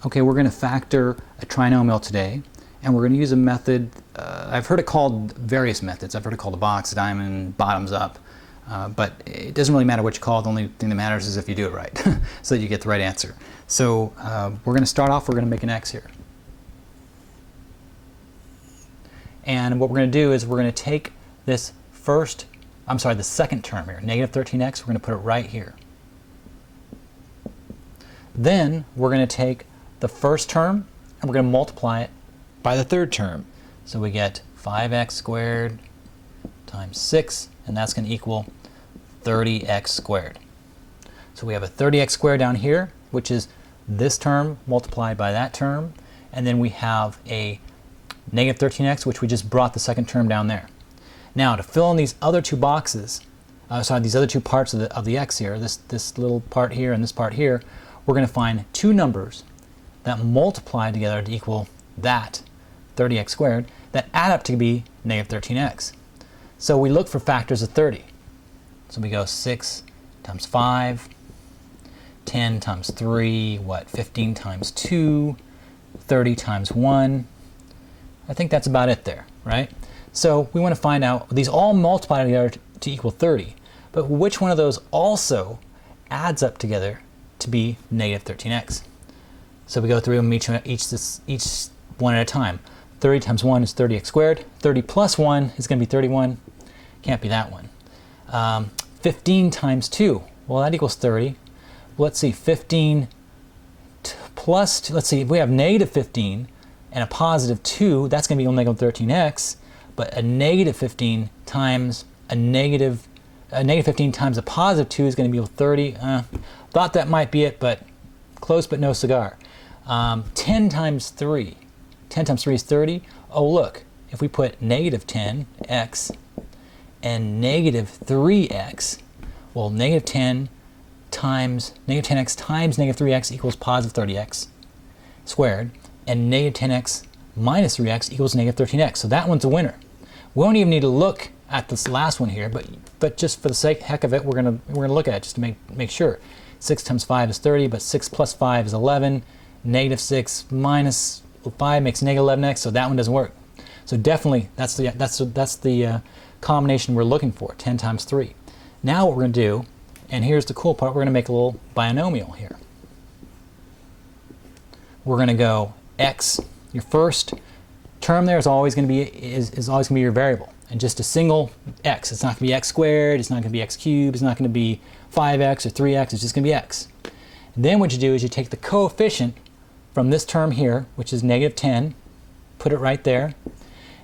Okay, we're going to factor a trinomial today, and we're going to use a method. I've heard it called various methods. I've heard it called a box, diamond, bottoms up, but it doesn't really matter what you call it. The only thing that matters is if you do it right, so that you get the right answer. So we're going to start off, we're going to make an x here. And what we're going to do is we're going to take this the second term here, negative 13x, we're going to put it right here. Then we're going to take the first term and we're going to multiply it by the third term. So we get 5x squared times 6, and that's going to equal 30x squared. So we have a 30x squared down here, which is this term multiplied by that term, and then we have a negative 13x, which we just brought the second term down there. Now to fill in these other two boxes, these other two parts of the x here, this little part here and this part here, we're going to find two numbers that multiply together to equal that 30x squared that add up to be negative 13x. So we look for factors of 30. So we go 6 times 5, 10 times 3, 15 times 2, 30 times 1. I think that's about it there, right? So we want to find out, these all multiply together to equal 30, but which one of those also adds up together to be negative 13x. So we go through them each one at a time. 30 times 1 is 30x squared. 30 plus 1 is going to be 31. Can't be that one. 15 times 2, well, that equals 30. Let's see, 15 plus 2, let's see, if we have negative 15 and a positive 2, that's going to be negative 13x, but a negative 15 times a negative 15 times a positive 2 is going to be equal 30. Thought that might be it, but close but no cigar. 10 times 3. 10 times 3 is 30. Oh, look, if we put negative 10x and negative 3x, well, negative 10 times negative 10x times negative 3x equals positive 30x squared, and negative 10x minus 3x equals negative 13x. So that one's a winner. We don't even need to look at this last one here, but just for the heck of it, we're gonna look at it just to make sure. 6 times 5 is 30, but 6 plus 5 is 11. Negative 6 minus 5 makes negative 11x, so that one doesn't work. So definitely, that's the combination we're looking for, 10 times 3. Now what we're going to do, and here's the cool part, we're going to make a little binomial here. We're going to go x, your first term there is always going to be your variable, and just a single x. It's not going to be x squared, it's not going to be x cubed, it's not going to be 5x or 3x, it's just going to be x. And then what you do is you take the coefficient from this term here, which is negative 10, put it right there,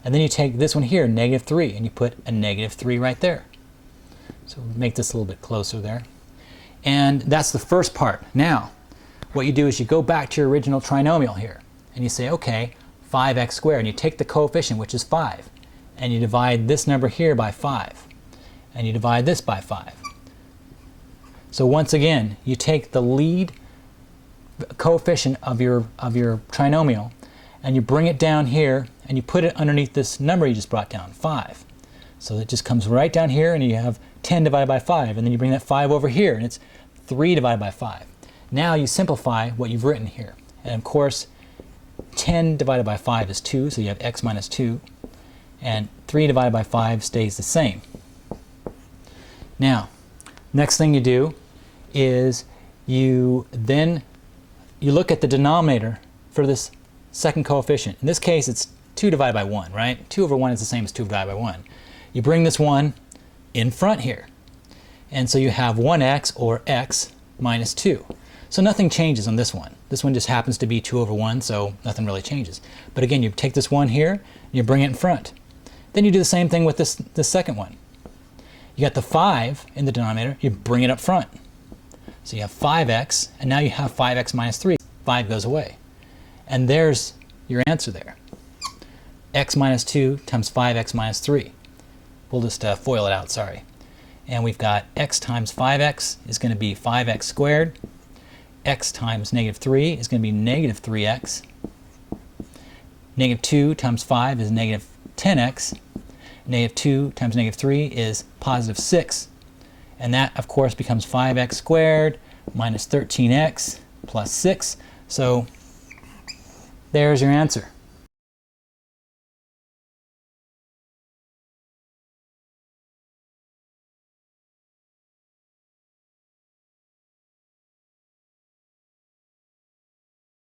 and then you take this one here, negative 3, and you put a negative 3 right there. So make this a little bit closer there. And that's the first part. Now, what you do is you go back to your original trinomial here, and you say, okay, 5x squared, and you take the coefficient, which is 5, and you divide this number here by 5, and you divide this by 5. So once again, you take the lead coefficient of your trinomial, and you bring it down here, and you put it underneath this number you just brought down, 5. So it just comes right down here, and you have 10 divided by 5, and then you bring that 5 over here, and it's 3 divided by 5. Now you simplify what you've written here, and of course 10 divided by 5 is 2, so you have x minus 2, and 3 divided by 5 stays the same. Now, next thing you do is you look at the denominator for this second coefficient. In this case, it's 2 divided by 1, right? 2 over 1 is the same as 2 divided by 1. You bring this 1 in front here, and so you have 1x, or x minus 2. So nothing changes on this one. This one just happens to be 2 over 1, so nothing really changes. But again, you take this 1 here, and you bring it in front. Then you do the same thing with this second one. You got the 5 in the denominator, you bring it up front. So you have 5x, and now you have 5x minus 3. 5 goes away. And there's your answer there. X minus 2 times 5x minus 3. We'll just FOIL it out, sorry. And we've got x times 5x is going to be 5x squared. X times negative 3 is going to be negative 3x. Negative 2 times 5 is negative 10x. Negative 2 times negative 3 is positive 6. And that, of course, becomes 5x squared minus 13x plus 6. So There's your answer.